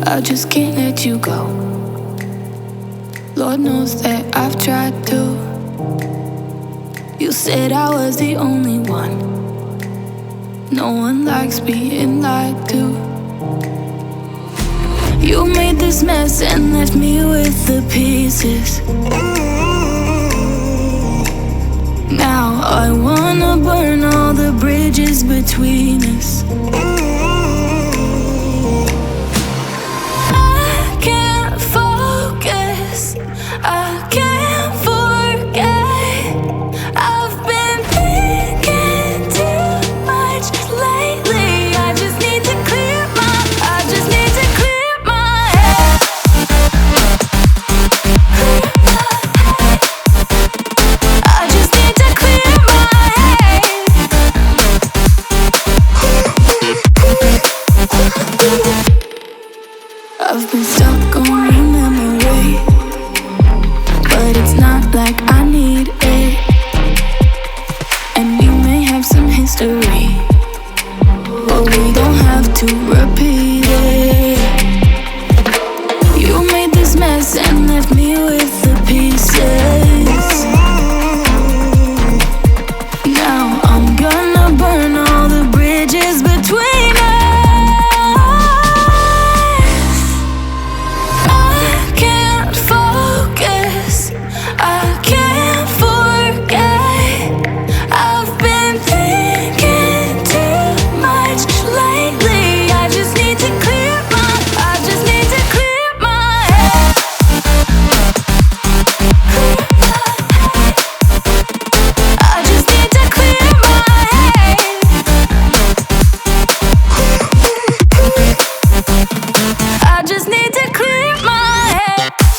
I just can't let you go. Lord knows that I've tried to. You said I was the only one. No one likes being lied to. You made this mess and left me with the pieces. Now I wanna burn all the bridges between us. I can't focus, I can't forget. I've been thinking too much lately. I just need to clear my, I just need to clear my head. I just need to clear my head. I've been stuck on your memory, but it's not like I need it. And we may have some history, but we don't have to repeat it. You made this mess and left me with the pieces. Now I'm gonna burn all the bridges between us. I can't focus, I can't forget. I've been thinking too much lately. I just need to clear my, I just need to clear my head. I just need to clear my head. I just need to clear my head. I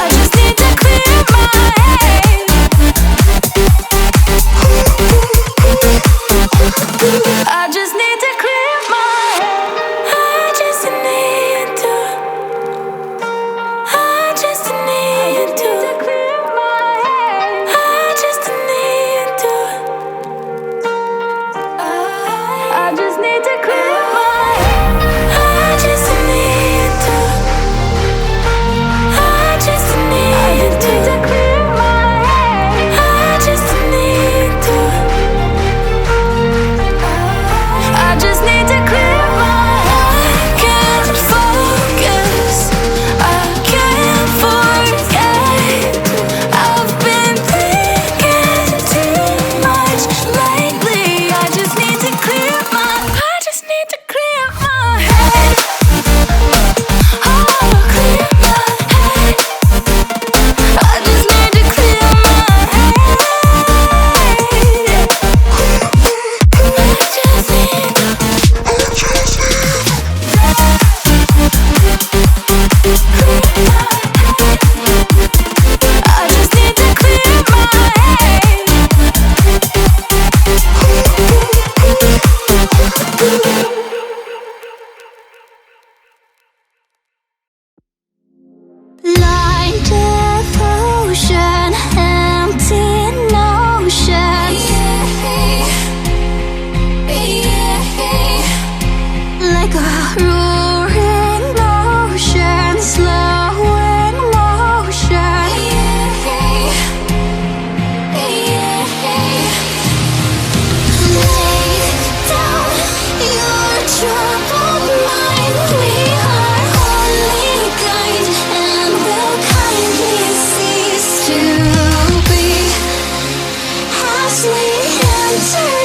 just need to clear my head. I just need to clear my head. I just need to. I just need to clear my head. I just need to. I just need to clear my head. I just need to. I just need to clear my head. I just need to. I just need to clear my head. I can't focus, I can't forget. I've been thinking too much lately. I just need to clear my, I just need to clear my head. Oh, clear my head. I just need to clear my head. I just need to clear my head. Blind devotion, empty notion. Like a roaring ocean, slowing motion. Lay down your troubled mind. We are only kind and will kindly cease to be as we enter